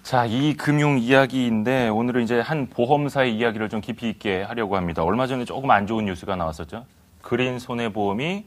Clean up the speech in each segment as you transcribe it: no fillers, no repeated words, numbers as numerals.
자, 이 금융 이야기인데 오늘은 이제 한 보험사의 이야기를 좀 깊이 있게 하려고 합니다. 얼마 전에 조금 안 좋은 뉴스가 나왔었죠. 그린 손해보험이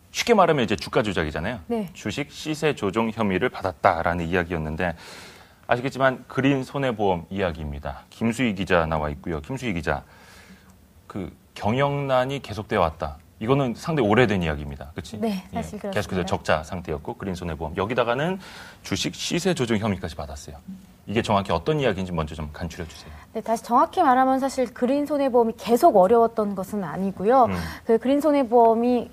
쉽게 말하면 이제 주가 조작이잖아요. 네. 주식 시세 조정 혐의를 받았다라는 이야기였는데 아시겠지만 그린 손해보험 이야기입니다. 김수희 기자 나와 있고요. 김수희 기자, 경영난이 계속되어 왔다. 이거는 상당히 오래된 이야기입니다. 그렇지? 네, 사실 그렇습니다. 계속해서 적자 상태였고 그린 손해보험 여기다가는 주식 시세 조정 혐의까지 받았어요. 이게 정확히 어떤 이야기인지 먼저 좀 간추려 주세요. 네, 다시 정확히 말하면 사실 그린 손해보험이 계속 어려웠던 것은 아니고요. 그 그린 손해보험이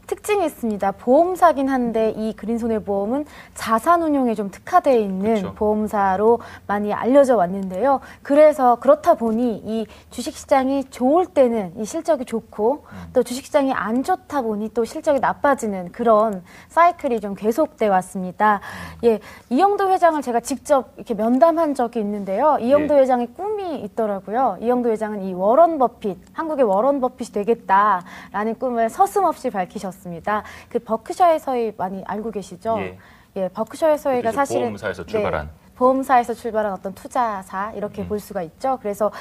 특징이 있습니다. 보험사긴 한데 이 그린 손해보험은 자산운용에 좀 특화되어 있는 그렇죠. 보험사로 많이 알려져 왔는데요. 그래서 그렇다 보니 이 주식시장이 좋을 때는 이 실적이 좋고 또 주식시장이 안 좋다 보니 또 실적이 나빠지는 그런 사이클이 좀 계속돼 왔습니다. 예, 이영도 회장을 제가 직접 이렇게 면담한 적이 있는데요. 이영도 회장의 꿈이 있더라고요. 이영도 회장은 이 워런 버핏, 한국의 워런 버핏이 되겠다라는 꿈을 서슴없이 밝히셨습니다. 그 버크셔의 서해 많이 알고 계시죠? 예, 버크셔의 서해가 사실은 보험사에서 출발한. 네, 보험사에서 출발한 어떤 투자사 이렇게 볼 수가 있죠. 그래서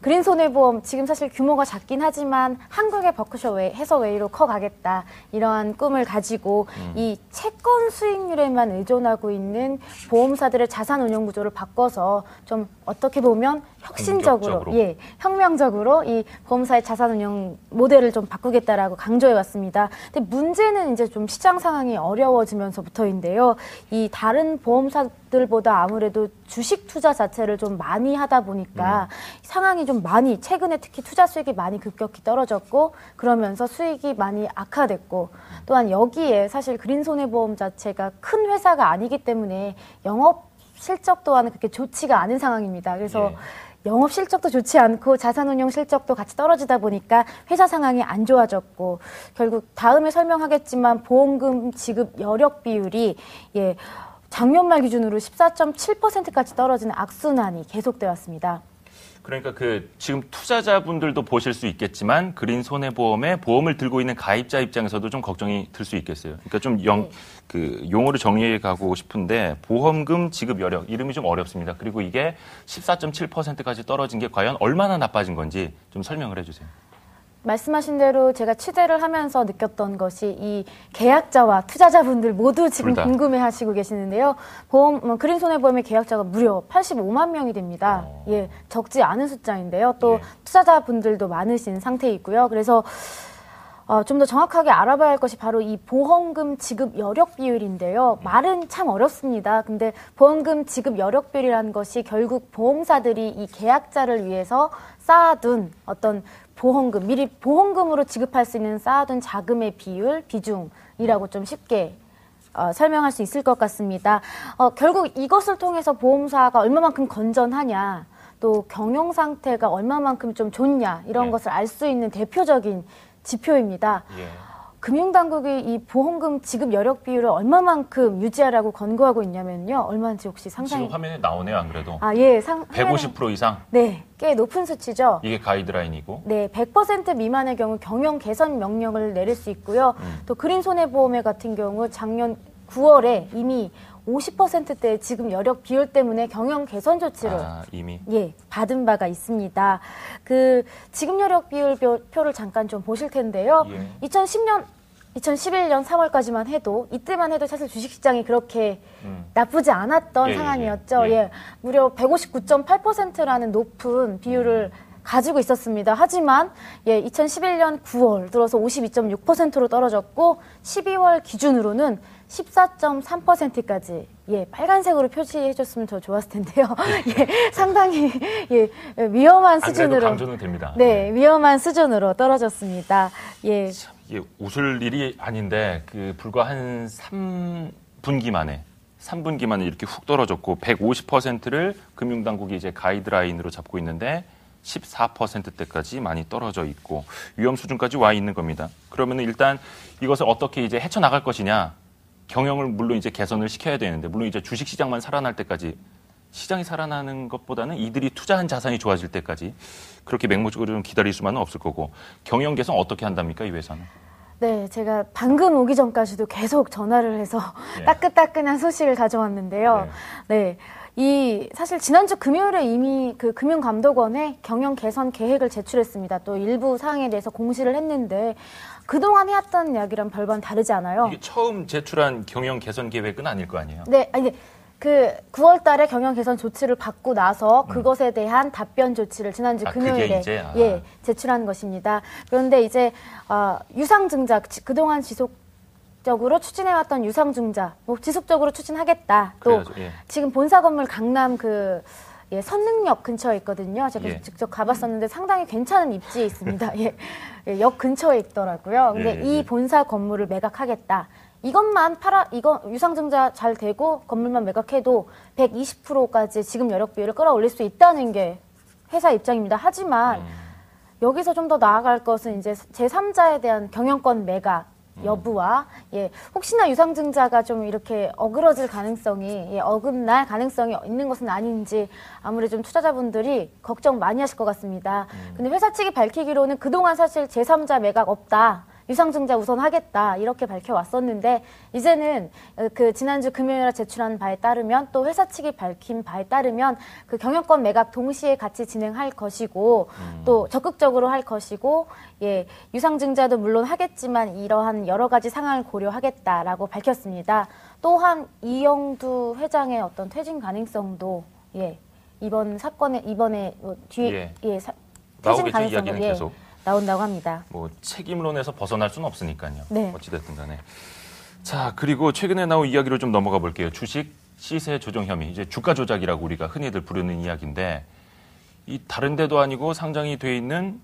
그린 손해보험 지금 사실 규모가 작긴 하지만 한국의 버크셔 해서웨이로 커가겠다 이러한 꿈을 가지고 이 채권 수익률에만 의존하고 있는 보험사들의 자산 운용 구조를 바꿔서 좀 어떻게 보면 혁신적으로, 혁명적으로 이 보험사의 자산 운용 모델을 좀 바꾸겠다라고 강조해 왔습니다. 근데 문제는 이제 좀 시장 상황이 어려워지면서부터인데요. 이 다른 보험사들보다 아무래도 주식 투자 자체를 좀 많이 하다 보니까 상황이 좀 많이 최근에 특히 투자 수익이 많이 급격히 떨어졌고 그러면서 수익이 많이 악화됐고 또한 여기에 사실 그린 손해보험 자체가 큰 회사가 아니기 때문에 영업 실적 또한 그렇게 좋지가 않은 상황입니다. 그래서 영업 실적도 좋지 않고 자산운용 실적도 같이 떨어지다 보니까 회사 상황이 안 좋아졌고 결국 다음에 설명하겠지만 보험금 지급 여력 비율이 작년 말 기준으로 14.7%까지 떨어지는 악순환이 계속되어 왔습니다. 그러니까 지금 투자자분들도 보실 수 있겠지만 그린 손해보험에 보험을 들고 있는 가입자 입장에서도 좀 걱정이 들 수 있겠어요. 그러니까 좀 용어를 정리해 가고 싶은데 보험금 지급 여력 이름이 좀 어렵습니다. 그리고 이게 14.7%까지 떨어진 게 과연 얼마나 나빠진 건지 좀 설명을 해주세요. 말씀하신 대로 제가 취재를 하면서 느꼈던 것이 이 계약자와 투자자분들 모두 지금 궁금해하시고 계시는데요. 그린 손해보험의 계약자가 무려 85만 명이 됩니다. 예, 적지 않은 숫자인데요. 또 투자자분들도 많으신 상태이고요. 그래서 좀 더 정확하게 알아봐야 할 것이 바로 이 보험금 지급 여력 비율인데요. 말은 참 어렵습니다. 근데 보험금 지급 여력 비율이라는 것이 결국 보험사들이 이 계약자를 위해서 쌓아둔 어떤 보험금, 미리 보험금으로 지급할 수 있는 쌓아둔 자금의 비중이라고 좀 쉽게 설명할 수 있을 것 같습니다. 결국 이것을 통해서 보험사가 얼마만큼 건전하냐, 또 경영 상태가 얼마만큼 좀 좋냐 이런 것을 알 수 있는 대표적인 지표입니다. 금융당국이 이 보험금 지급 여력 비율을 얼마만큼 유지하라고 권고하고 있냐면요. 얼마인지 혹시 상상이... 지금 화면에 나오네요, 안 그래도. 150% 이상? 네, 꽤 높은 수치죠. 이게 가이드라인이고. 네, 100% 미만의 경우 경영 개선 명령을 내릴 수 있고요. 또 그린 손해보험회 같은 경우 작년 9월에 이미 50%대의 지급 여력 비율 때문에 경영 개선 조치를 이미 받은 바가 있습니다. 그 지급 여력 비율 표를 잠깐 좀 보실 텐데요. 2011년 3월까지만 해도 이때만 해도 사실 주식시장이 그렇게 나쁘지 않았던 상황이었죠. 무려 159.8%라는 높은 비율을 가지고 있었습니다. 하지만 2011년 9월 들어서 52.6%로 떨어졌고 12월 기준으로는 14.3%까지 빨간색으로 표시해 줬으면 더 좋았을 텐데요. 상당히 위험한 수준으로 감소는 됩니다. 위험한 수준으로 떨어졌습니다. 이게 웃을 일이 아닌데 불과 한 3분기 만에 이렇게 훅 떨어졌고 150%를 금융당국이 이제 가이드라인으로 잡고 있는데 14%대까지 많이 떨어져 있고 위험 수준까지 와 있는 겁니다. 그러면 일단 이것을 어떻게 이제 헤쳐나갈 것이냐. 경영을 물론 이제 개선을 시켜야 되는데 물론 이제 주식 시장만 살아날 때까지 시장이 살아나는 것보다는 이들이 투자한 자산이 좋아질 때까지 그렇게 맹목적으로 좀 기다릴 수만은 없을 거고 경영 개선 어떻게 한답니까 이 회사는? 네, 제가 방금 오기 전까지도 계속 전화를 해서 예. 따끈따끈한 소식을 가져왔는데요. 네. 사실 지난주 금요일에 이미 그 금융감독원에 경영 개선 계획을 제출했습니다. 또 일부 사항에 대해서 공시를 했는데 그동안 해왔던 이야기랑 별반 다르지 않아요. 이게 처음 제출한 경영 개선 계획은 아닐 거 아니에요? 네, 아니, 그 9월 달에 경영 개선 조치를 받고 나서 그것에 대한 답변 조치를 지난주 금요일에 이제? 예, 제출한 것입니다. 그런데 이제 유상증자 그동안 지속적으로 추진해왔던 유상증자 뭐 지속적으로 추진하겠다. 또 그래야죠, 예. 지금 본사 건물 강남 선능역 근처에 있거든요. 제가 예. 직접 가봤었는데 상당히 괜찮은 입지에 있습니다. 예, 역 근처에 있더라고요. 근데 예, 예. 이 본사 건물을 매각하겠다. 이것만 유상증자 잘 되고 건물만 매각해도 120%까지 지금 여력 비율을 끌어올릴 수 있다는 게 회사 입장입니다. 하지만 여기서 좀 더 나아갈 것은 이제 제3자에 대한 경영권 매각 여부와 혹시나 유상증자가 좀 이렇게 어그러질 가능성이 어긋날 가능성이 있는 것은 아닌지 아무래도 좀 투자자분들이 걱정 많이 하실 것 같습니다. 근데 회사 측이 밝히기로는 그동안 사실 제3자 매각 없다. 유상증자 우선 하겠다 이렇게 밝혀왔었는데 이제는 그 지난주 금요일에 제출한 바에 따르면 또 회사 측이 밝힌 바에 따르면 그 경영권 매각 동시에 같이 진행할 것이고 또 적극적으로 할 것이고 유상증자도 물론 하겠지만 이러한 여러 가지 상황을 고려하겠다라고 밝혔습니다. 또한 이영두 회장의 어떤 퇴진 가능성도 이번 사건에 이번에 퇴진 나오겠죠. 가능성도 이야기는 계속. 나온다고 합니다. 뭐 책임론에서 벗어날 수는 없으니까요. 네. 어찌됐든 간에. 자, 그리고 최근에 나온 이야기로 좀 넘어가 볼게요. 주식 시세 조정 혐의. 이제 주가 조작이라고 우리가 흔히들 부르는 이야기인데 이 다른 데도 아니고 상장이 돼 있는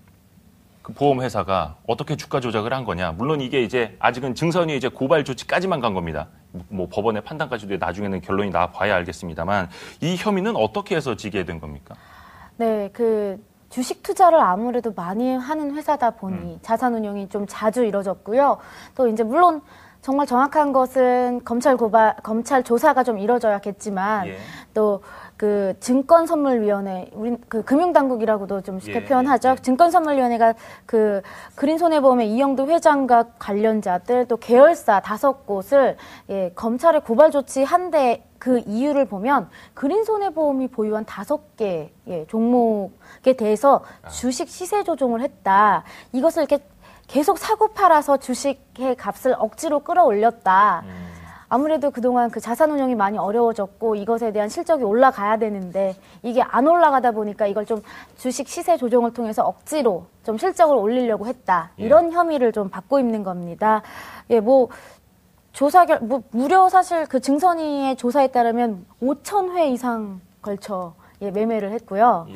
그 보험회사가 어떻게 주가 조작을 한 거냐. 물론 이게 이제 아직은 증선이 이제 고발 조치까지만 간 겁니다. 뭐 법원의 판단까지도 나중에는 결론이 나와 봐야 알겠습니다만 이 혐의는 어떻게 해서 지게 된 겁니까? 네, 주식 투자를 아무래도 많이 하는 회사다 보니 자산 운용이 좀 자주 이뤄졌고요. 또 이제 물론 정말 정확한 것은 검찰 조사가 좀 이뤄져야겠지만 또 그 증권선물위원회, 우리 그 금융당국이라고도 좀 쉽게 표현하죠. 증권선물위원회가 그 그린손해보험의 이영두 회장과 관련자들 또 계열사 5곳을 검찰에 고발 조치한데 그 이유를 보면 그린손해보험이 보유한 5개 종목에 대해서 주식 시세 조종을 했다. 이것을 이렇게 계속 사고 팔아서 주식의 값을 억지로 끌어올렸다. 아무래도 그동안 그 자산 운용이 많이 어려워졌고 이것에 대한 실적이 올라가야 되는데 이게 안 올라가다 보니까 이걸 좀 주식 시세 조정을 통해서 억지로 좀 실적을 올리려고 했다. 이런 혐의를 좀 받고 있는 겁니다. 무려 사실 그 증선위의 조사에 따르면 5,000회 이상 걸쳐 매매를 했고요.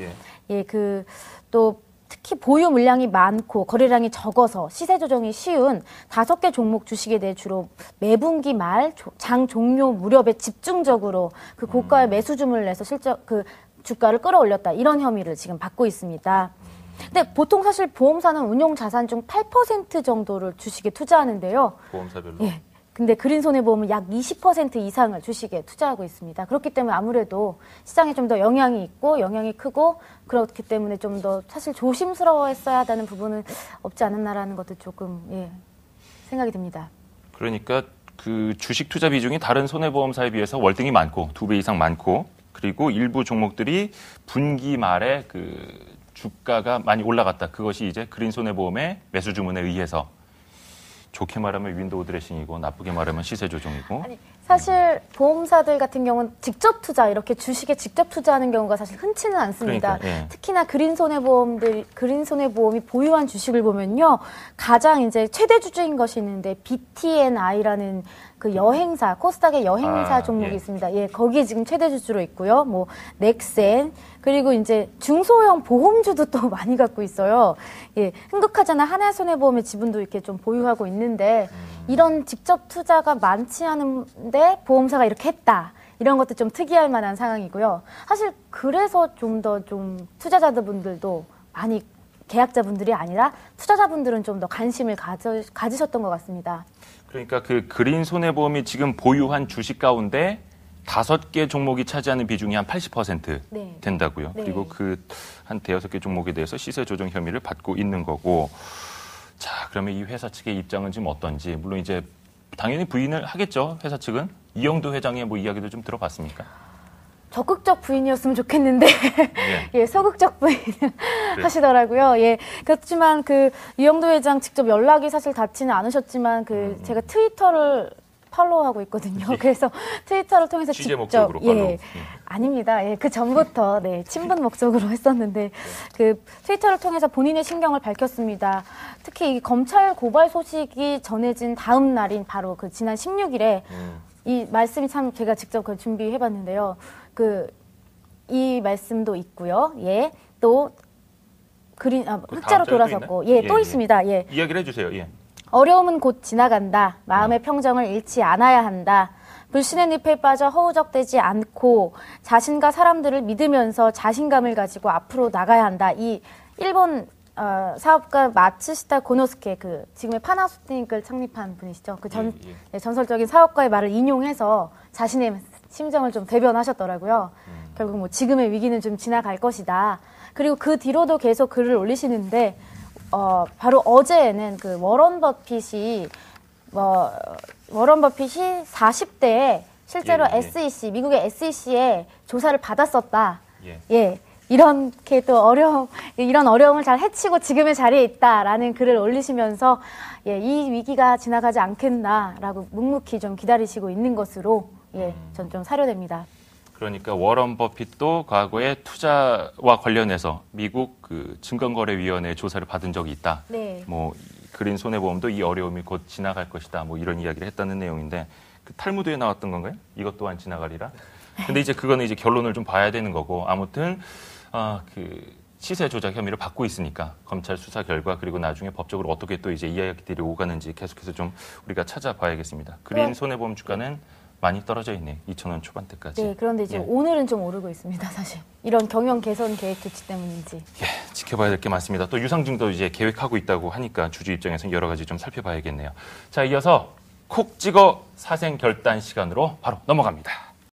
또 특히 보유 물량이 많고 거래량이 적어서 시세 조정이 쉬운 5개 종목 주식에 대해 주로 매분기 말 장 종료 무렵에 집중적으로 그 고가의 매수 주문을 내서 그 주가를 끌어올렸다. 이런 혐의를 지금 받고 있습니다. 근데 보통 사실 보험사는 운용 자산 중 8% 정도를 주식에 투자하는데요. 보험사별로. 근데 그린손해보험은 약 20% 이상을 주식에 투자하고 있습니다. 그렇기 때문에 아무래도 시장에 좀 더 영향이 있고 영향이 크고 그렇기 때문에 좀 더 사실 조심스러워했어야 하는 부분은 없지 않았나라는 것도 조금 생각이 듭니다. 그러니까 그 주식 투자 비중이 다른 손해보험사에 비해서 월등히 많고 2배 이상 많고 그리고 일부 종목들이 분기 말에 그 주가가 많이 올라갔다. 그것이 이제 그린손해보험의 매수 주문에 의해서 좋게 말하면 윈도우 드레싱이고 나쁘게 말하면 시세 조정이고. 사실 보험사들 같은 경우는 직접 투자 이렇게 주식에 직접 투자하는 경우가 사실 흔치는 않습니다. 그러니까, 특히나 그린손해보험이 보유한 주식을 보면요, 가장 이제 최대 주주인 것이 있는데 BTNI라는 그 여행사 코스닥의 여행사 종목이 있습니다. 거기 지금 최대 주주로 있고요. 뭐 넥센 그리고 이제 중소형 보험주도 또 많이 갖고 있어요. 흥국화재나 하나손해보험의 지분도 이렇게 좀 보유하고 있는데 이런 직접 투자가 많지 않은데 보험사가 이렇게 했다. 이런 것도 좀 특이할 만한 상황이고요. 사실 그래서 좀 더 투자자분들도 많이 계약자분들이 아니라 투자자분들은 좀 더 관심을 가지셨던 것 같습니다. 그러니까 그 그린 손해보험이 지금 보유한 주식 가운데 5개 종목이 차지하는 비중이 한 80% 된다고요. 그리고 그 한 5개 종목에 대해서 시세 조정 혐의를 받고 있는 거고. 자, 그러면 이 회사 측의 입장은 지금 어떤지, 물론 이제 당연히 부인을 하겠죠, 회사 측은. 이영도 회장의 뭐 이야기도 좀 들어봤습니까? 적극적 부인이었으면 좋겠는데 예. 예, 소극적 부인을 하시더라고요. 예, 그렇지만 그 이영도 회장 직접 연락이 사실 닿지는 않으셨지만 제가 트위터를 팔로우하고 있거든요. 예. 그래서 트위터를 통해서 취재 직접 목적으로 팔로우. 예, 아닙니다. 예, 그 전부터 네, 친분 목적으로 했었는데 그 트위터를 통해서 본인의 심경을 밝혔습니다. 특히 이 검찰 고발 소식이 전해진 다음 날인 바로 그 지난 16일에 이 말씀이 참 제가 직접 준비해봤는데요. 이 말씀도 있고요. 예, 또 흑자로 돌아섰고, 예, 또 있습니다. 예, 이야기를 해주세요. 예. 어려움은 곧 지나간다. 마음의 평정을 잃지 않아야 한다. 불신의 늪에 빠져 허우적대지 않고 자신과 사람들을 믿으면서 자신감을 가지고 앞으로 나가야 한다. 이 일본 사업가 마츠시타 고노스케 지금의 파나소닉을 창립한 분이시죠. 네, 전설적인 사업가의 말을 인용해서 자신의 심정을 좀 대변하셨더라고요. 결국 뭐 지금의 위기는 좀 지나갈 것이다. 그리고 그 뒤로도 계속 글을 올리시는데 바로 어제는 워런 버핏이 40대에 실제로 SEC, 미국의 SEC에 조사를 받았었다. 예. 이렇게 또 이런 어려움을 잘 헤치고 지금의 자리에 있다라는 글을 올리시면서 예, 이 위기가 지나가지 않겠나라고 묵묵히 좀 기다리시고 있는 것으로 예, 전 좀 사료됩니다. 그러니까 워런 버핏도 과거에 투자와 관련해서 미국 증권거래위원회 조사를 받은 적이 있다. 네. 뭐 그린 손해보험도 이 어려움이 곧 지나갈 것이다. 뭐 이런 이야기를 했다는 내용인데 탈무드에 나왔던 건가요? 이것 또한 지나가리라. 근데 이제 그거는 이제 결론을 좀 봐야 되는 거고 아무튼 시세 조작 혐의를 받고 있으니까 검찰 수사 결과 그리고 나중에 법적으로 어떻게 또 이제 이야기들이 오가는지 계속해서 좀 우리가 찾아봐야겠습니다. 그린 손해보험 주가는 많이 떨어져 있네요. 2,000원 초반대까지. 네, 그런데 이제 오늘은 좀 오르고 있습니다, 사실. 이런 경영 개선 계획 조치 때문인지. 예, 지켜봐야 될 게 많습니다. 또 유상증도 이제 계획하고 있다고 하니까 주주 입장에서는 여러 가지 좀 살펴봐야겠네요. 자, 이어서 콕 찍어 사생 결단 시간으로 바로 넘어갑니다.